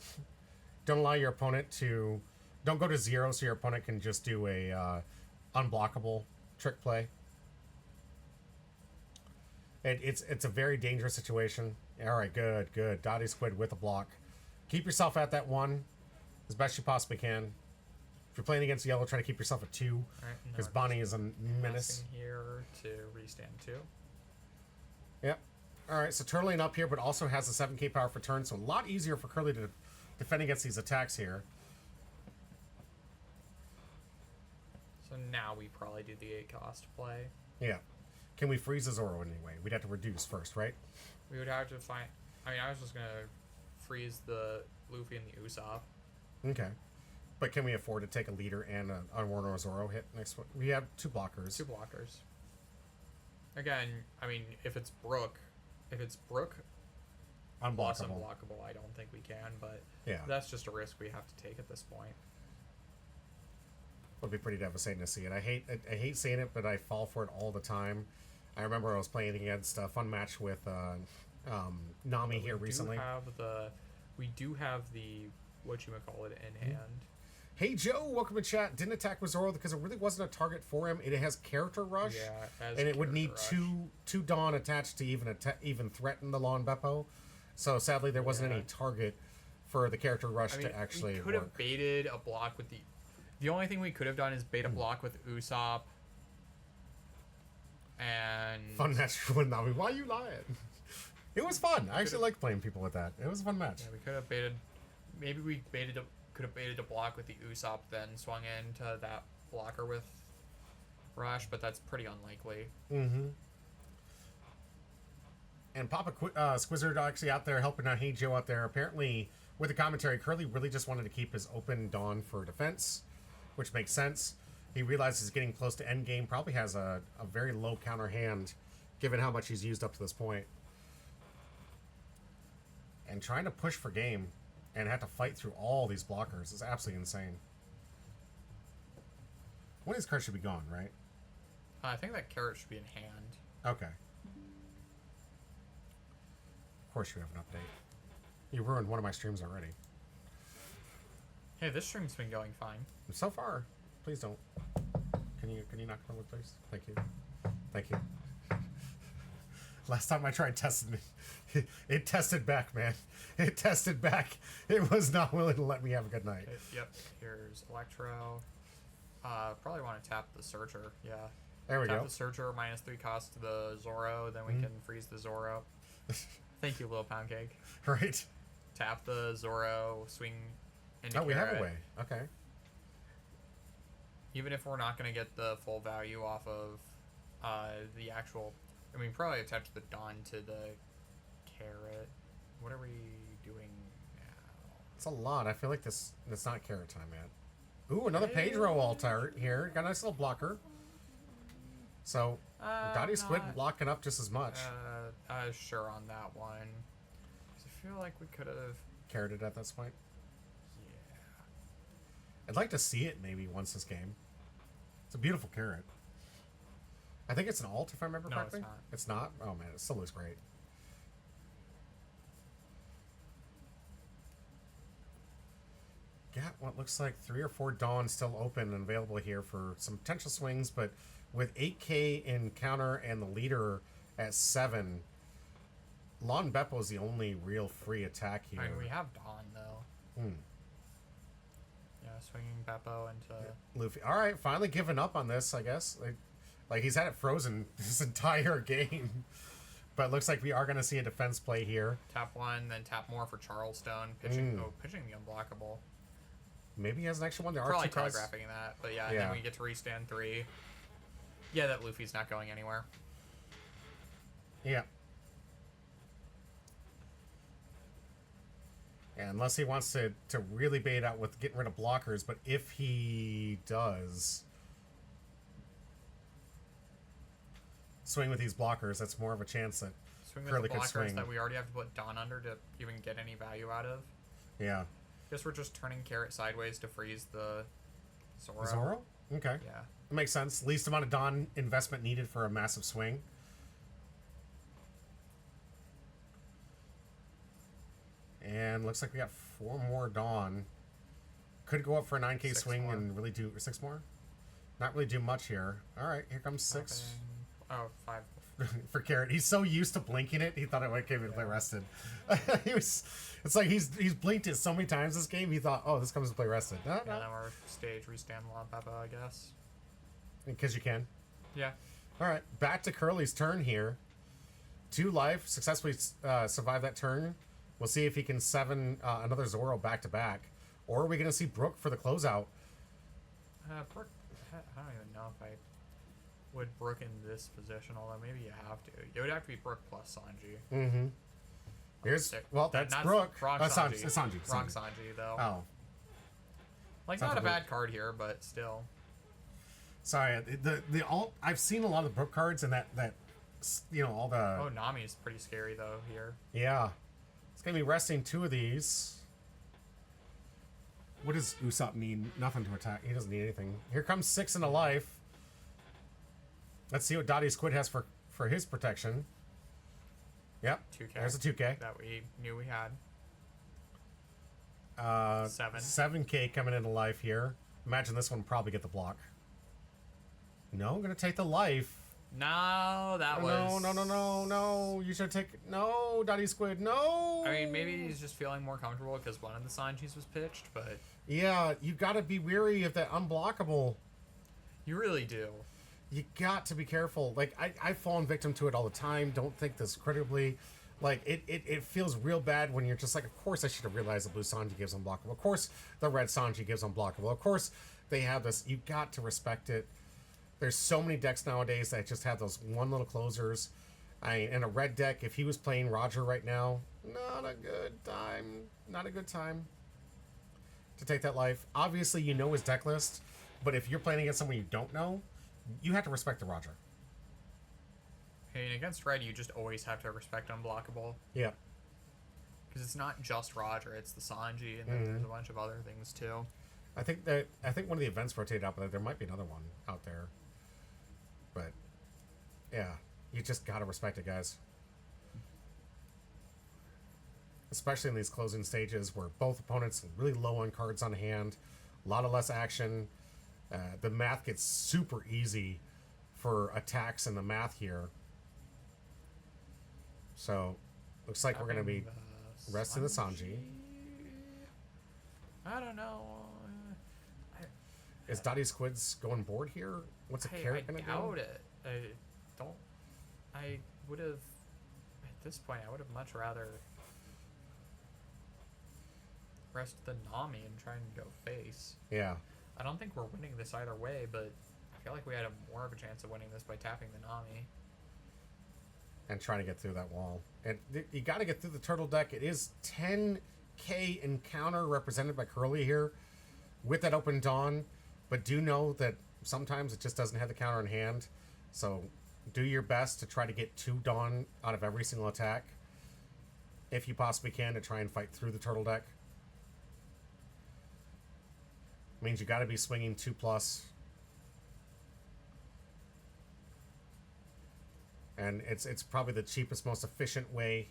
Don't allow your opponent to... Don't go to 0 so your opponent can just do a unblockable trick play. It's a very dangerous situation. All right, good, good. Dottie Squid with a block. Keep yourself at that 1 as best you possibly can. If you're playing against yellow, try to keep yourself at 2 because Bonnie is a menace. Here to restand 2. Yep. All right, so turtling up here, but also has a 7k power for turn, so a lot easier for Curly to defend against these attacks here. So now we probably do the 8 cost play. Yeah. Can we freeze the Zoro anyway? We'd have to reduce first, right? We would have to find... I mean, I was just going to freeze the Luffy and the Usopp. Okay. But can we afford to take a leader and an Unworn Zoro hit next one? We have 2 blockers. 2 blockers. Again, I mean, if it's Brook plus Unblockable. unblockable, I don't think we can, but Yeah. that's just a risk we have to take at this point. Would be pretty devastating to see it. I hate seeing it, but I fall for it all the time. I remember I was playing against a fun match with Nami here recently. We do have the whatchamacallit in hand. Hey Joe, welcome to chat. Didn't attack with Zoro because it really wasn't a target for him. It has character rush, and it would need two Dawn attached to even threaten the Lon Beppo. So sadly, there wasn't any target for the character rush to actually we could have baited a block with the only thing we could have done is bait a block with Usopp. And fun match with Nami. Why you lying? It was fun. I actually like playing people with that. It was a fun match. Yeah, we could have baited. Maybe we could have baited a block with the Usopp, then swung into that blocker with Rush, but that's pretty unlikely. Mm-hmm. And Papa Squizzard actually out there helping out Hey Joe out there. Apparently, with the commentary, Curly really just wanted to keep his open Dawn for defense, which makes sense. He realizes he's getting close to endgame, probably has a very low counter hand, given how much he's used up to this point. And trying to push for game and have to fight through all these blockers is absolutely insane. One of these cards should be gone, right? I think that carrot should be in hand. Okay. Of course you have an update. You ruined one of my streams already. Hey, this stream's been going fine. So far. Please don't. Can you knock on wood, please? Thank you. Thank you. Last time I tried testing it, it tested back, man. It tested back. It was not willing to let me have a good night. Yep. Here's Electro. Probably want to tap the Searcher. Yeah. There we go. Tap the Searcher, -3 cost to the Zoro, then we can freeze the Zoro. Thank you, Little Pound Cake. Right. Tap the Zoro, swing into Oh, we have carrot. a way. Okay. Even if we're not going to get the full value off of the actual... I mean, probably attach the Dawn to the carrot. What are we doing now? It's a lot. I feel like it's not carrot time yet. Ooh, another Pedro altar here. Got a nice little blocker. So, Dottie Squid blocking up just as much. Sure on that one. 'Cause I feel like we could have... Carroted at this point. Yeah. I'd like to see it maybe once this game. It's a beautiful carrot. I think it's an alt, if I remember correctly. No, it's not. Oh man, it still looks great. Gat what looks like 3 or 4 Dawn still open and available here for some potential swings, but with 8K in counter and the leader at 7, Lon Beppo is the only real free attack here. I mean, we have Dawn, though. Yeah, swinging Beppo into... Luffy. All right, finally giving up on this, I guess. Like he's had it frozen this entire game. But it looks like we are going to see a defense play here. Tap 1, then tap more for Charleston. Pitching pitching the unblockable. Maybe he has an extra one. There are Probably 2 cards. telegraphing that, but yeah, and then we get to restand 3. Yeah, that Luffy's not going anywhere. Yeah. Yeah, unless he wants to really bait out with getting rid of blockers, but if he does swing with these blockers, that's more of a chance that Swing with Curly the could blockers swing. that we already have to put Dawn under to even get any value out of. Yeah. Guess we're just turning Carrot sideways to freeze the Zoro. Zoro? Okay. Yeah. It makes sense. Least amount of Dawn investment needed for a massive swing. And looks like we got 4 more Dawn. Could go up for a 9K 6 swing more. and really do 6 more. Not really do much here. All right, here comes 6 Oh, 5. for Carrot. He's so used to blinking it, he thought it might give it play rested. It's like he's blinked it so many times this game. He thought, oh, this comes to play rested. No, And then we're stage restand Lon Beppo, I guess. because you can. Yeah. All right, back to Curly's turn here. 2 life, successfully survive that turn. We'll see if he can 7 another Zoro back to back, or are we going to see Brook for the closeout? Brook, I don't even know if I would Brook in this position, although maybe you have to. It would have to be Brook plus Sanji. Mm-hmm. Here's that's Not Brook. Wrong Sanji. Sanji. Sanji. Wrong Sanji, though. Oh, Like, Sounds not a weird. bad card here, but still. sorry. The alt. I've seen a lot of the Brook cards and that all the. Oh, Nami's pretty scary, though, here. Yeah, it's gonna be resting 2 of these. What does Usopp need? Nothing to attack. He doesn't need anything. Here comes 6 in a life. Let's see what Dottie Squid has for his protection. Yep. 2K. There's a 2K. That we knew we had. 7. 7K coming into life here. Imagine this one probably get the block. No, I'm gonna take the life. No, that was... No. You should take... No, Dottie Squid, no! I mean, maybe he's just feeling more comfortable because one of the Sanjis was pitched, but... Yeah, you gotta be weary of that unblockable. You really do. You got to be careful. Like, I've fallen victim to it all the time. Don't think this critically. Like, it feels real bad when you're just like, of course I should have realized the blue Sanji gives unblockable. Of course the red Sanji gives unblockable. Of course they have this. You got to respect it. There's so many decks nowadays that just have those one little closers. In a red deck, if he was playing Roger right now, not a good time. Not a good time to take that life. Obviously, you know his deck list, but if you're playing against someone you don't know, you have to respect the Roger. I mean, against red, you just always have to respect unblockable. Yeah. Because it's not just Roger, it's the Sanji, and then there's a bunch of other things, too. I think one of the events rotated out, but there might be another one out there. But yeah, you just gotta respect it, guys. Especially in these closing stages where both opponents are really low on cards on hand, a lot of less action. The math gets super easy for attacks in the math here. So looks like we're gonna be resting the Sanji. I don't know. Is Dottie Squid's going board here? What's a Carrot gonna do? I doubt it. I would have, at this point, I would have much rather rest the Nami and try and go face. Yeah. I don't think we're winning this either way, but I feel like we had more of a chance of winning this by tapping the Nami. And trying to get through that wall. And you got to get through the turtle deck. It is 10K encounter represented by Curly here with that open Dawn. But do know that sometimes it just doesn't have the counter in hand. So do your best to try to get 2 Dawn out of every single attack. If you possibly can, to try and fight through the turtle deck. Means you got to be swinging 2+. And it's probably the cheapest, most efficient way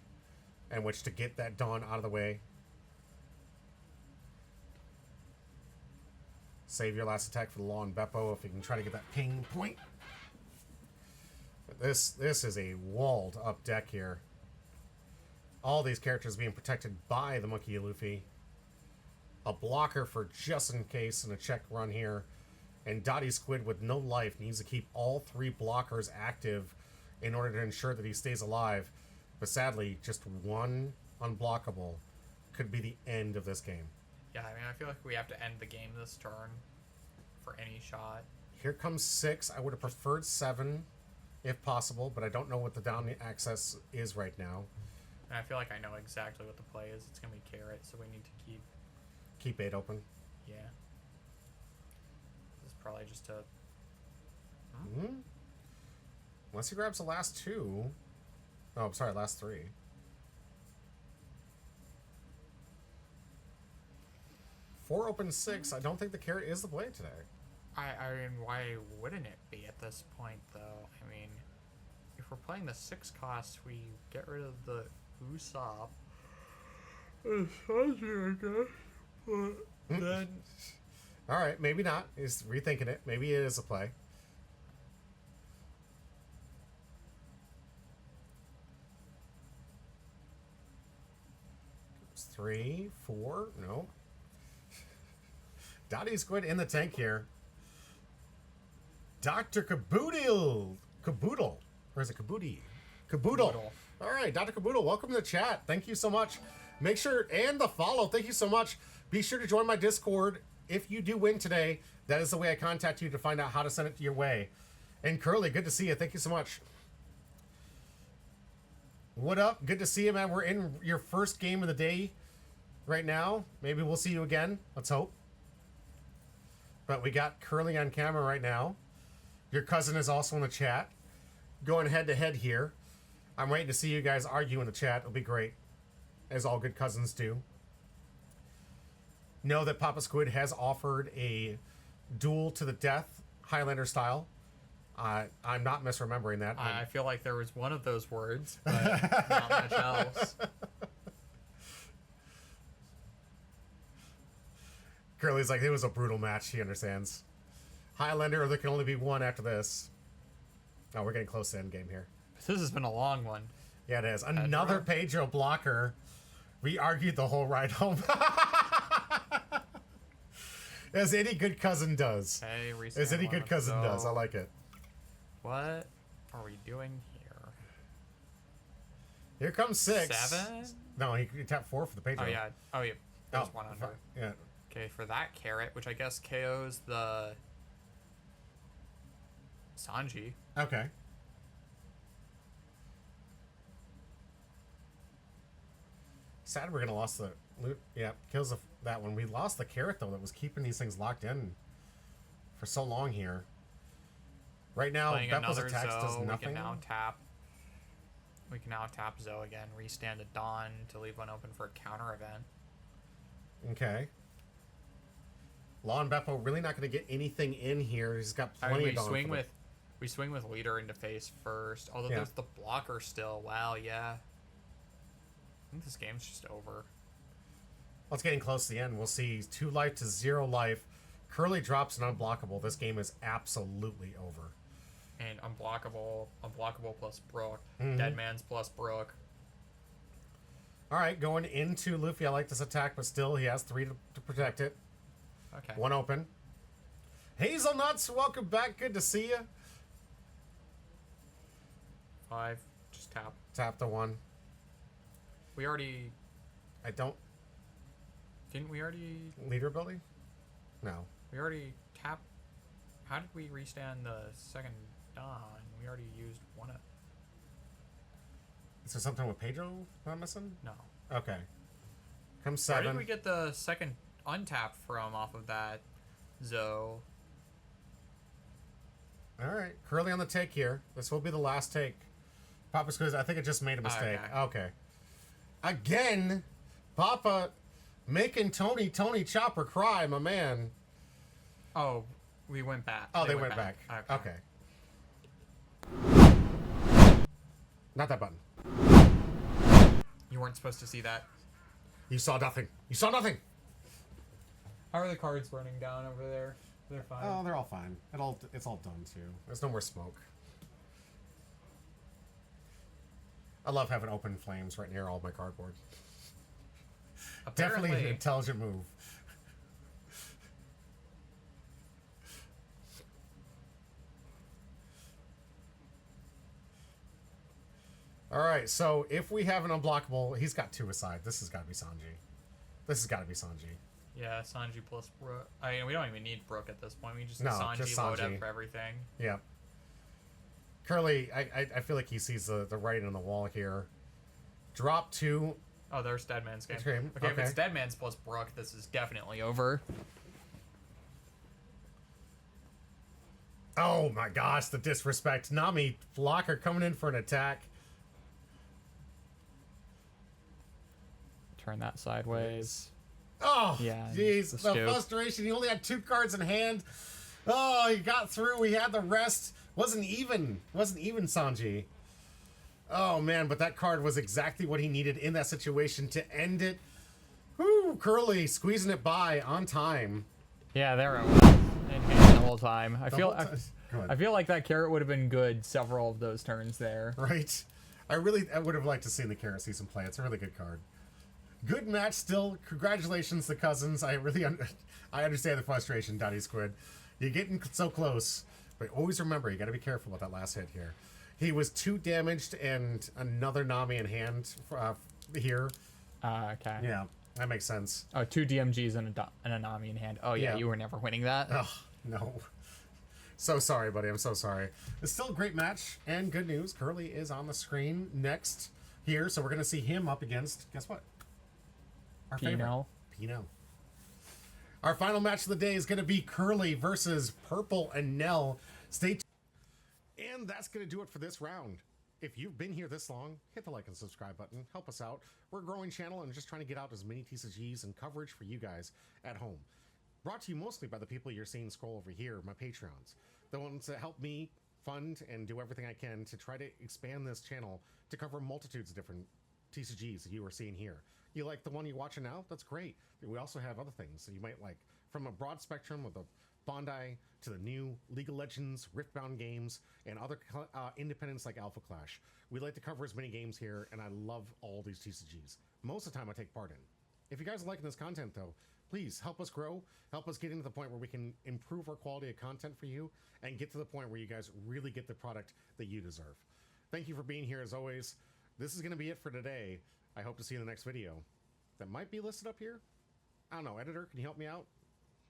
in which to get that Dawn out of the way. Save your last attack for the Law and Beppo if you can try to get that ping point. But this is a walled up deck here. All these characters being protected by the Monkey Luffy. A blocker for just in case in a check run here. And Dottie Squid with no life needs to keep all 3 blockers active in order to ensure that he stays alive. But sadly, just one unblockable could be the end of this game. Yeah, I mean, I feel like we have to end the game this turn for any shot. Here comes 6. I would have preferred 7 if possible, but I don't know what the down access is right now. And I feel like I know exactly what the play is. It's going to be Carrot, so we need to Keep 8 open. Yeah. This is probably just a... Unless he grabs the last 2. Oh, I'm sorry, last 3. Four open 6. I don't think the carrot is the play today. I mean, why wouldn't it be at this point, though? I mean, if we're playing the 6 cost, we get rid of the Usopp. It's Sanji, I guess. But then... Alright, maybe not. He's rethinking it. Maybe it is a play. It's 3, 4. No. Dottie Squid in the tank here. Dr. Caboodle. Caboodle. Or is it Caboodie? Caboodle. All right, Dr. Caboodle, welcome to the chat. Thank you so much. Make sure, and the follow. Thank you so much. Be sure to join my Discord. If you do win today, that is the way I contact you to find out how to send it your way. And Curly, good to see you. Thank you so much. What up? Good to see you, man. We're in your first game of the day right now. Maybe we'll see you again. Let's hope. But we got Curly on camera right now. Your cousin is also in the chat. Going head to head here. I'm waiting to see you guys argue in the chat. It'll be great. As all good cousins do. Know that Papa Squid has offered a duel to the death, Highlander style. I'm not misremembering that. I feel like there was one of those words, but not much else. Curly's like, it was a brutal match. He understands. Highlander, there can only be one after this. Oh, we're getting close to end game here. This has been a long one. Yeah, it is. Another Pedro blocker. We argued the whole ride home. As any good cousin does. Hey, as any good cousin does. I like it. What are we doing here? Here comes 6. 7? No, he tapped 4 for the Pedro. Oh, yeah. Oh, yeah. There's one under. Yeah. Okay, for that carrot, which I guess KOs the Sanji. Okay. Sad we're gonna lost the loot. Yeah, kills that one. We lost the carrot though that was keeping these things locked in for so long here. Right now, Playing Beppo's another attacks Zoe, does nothing. We can now tap Zoe again, restand a Dawn to leave one open for a counter event. Okay. Law and Beppo really not going to get anything in here. He's got plenty of Dawn. We swing with leader into face first. Although there's the blocker still. Wow, yeah. I think this game's just over. Well, it's getting close to the end. We'll see 2 life to 0 life. Curly drops an unblockable. This game is absolutely over. And unblockable plus Brook. Dead man's plus Brook. All right, going into Luffy. I like this attack, but still he has 3 to protect it. Okay. 1 open. Hazelnuts, welcome back. Good to see you. 5. Just tap. Tap the 1. We already... I don't... Didn't we already... Leader ability? No. We already tapped... How did we restand the second Dawn? We already used one of... Is there something with Pedro I'm missing? No. Okay. Come 7. Where did we get the second untap from off of that Zoe? Alright. Curly on the take here. This will be the last take. Papa Squeeze, I think it just made a mistake. Okay. Again, Papa making Tony Chopper cry, my man. Oh, we went back. Oh, they went back. Okay. Not that button. You weren't supposed to see that. You saw nothing. You saw nothing. How are the cards burning down over there? They're fine. Oh, they're all fine. It's all done too. There's no more smoke. I love having open flames right near all my cardboard. Apparently, Definitely an intelligent move. All right, so if we have an unblockable, he's got 2 aside. This has got to be Sanji. This has got to be Sanji. Yeah, Sanji plus Brook. I mean, we don't even need Brook at this point. We just No, Sanji, just load Sanji. up for everything. Yeah. Curly, I feel like he sees the writing on the wall here. Drop 2. Oh, there's Deadman's game. Okay, Okay, if it's Deadman's plus Brook, this is definitely over. Oh my gosh, the disrespect. Nami blocker coming in for an attack. Turn that sideways. Oh, Yeah, jeez. the The scoop. frustration. He only had 2 cards in hand. Oh, he got through. We had the rest. Wasn't even Sanji. Oh, man, but that card was exactly what he needed in that situation to end it. Whoo, Curly squeezing it by on time. Yeah, they're in hand the whole time. I feel Go ahead. I feel like that carrot would have been good several of those turns there. Right? I would have liked to see the Carrot see some play. It's a really good card. Good match still. Congratulations, the cousins. I understand the frustration, Dottie Squid. You're getting so close. But always remember, you got to be careful with that last hit here. He was 2 damaged and another Nami in hand here. Okay. Yeah, that makes sense. Oh, 2 DMGs and a Nami in hand. Oh, yeah, Yeah. you were never winning that. Oh, no. So sorry, buddy. I'm so sorry. It's still a great match and good news. Curly is on the screen next here. So we're going to see him up against, guess what? Our Pino. Pino. Our final match of the day is going to be Curly versus Purple and Nell. Stay tuned. And that's going to do it for this round. If you've been here this long, hit the like and subscribe button. Help us out. We're a growing channel and just trying to get out as many TCGs and coverage for you guys at home. Brought to you mostly by the people you're seeing scroll over here, my Patreons. The ones that help me fund and do everything I can to try to expand this channel to cover multitudes of different TCGs that you are seeing here. You like the one you're watching now? That's great. We also have other things that you might like, from a broad spectrum of the Bondi to the new League of Legends, Riftbound games, and other independents like Alpha Clash. We like to cover as many games here, and I love all these TCGs. Most of the time I take part in. If you guys are liking this content, though, please help us grow, help us get into the point where we can improve our quality of content for you, and get to the point where you guys really get the product that you deserve. Thank you for being here, as always. This is going to be it for today. I hope to see you in the next video. That might be listed up here. I don't know, editor, can you help me out?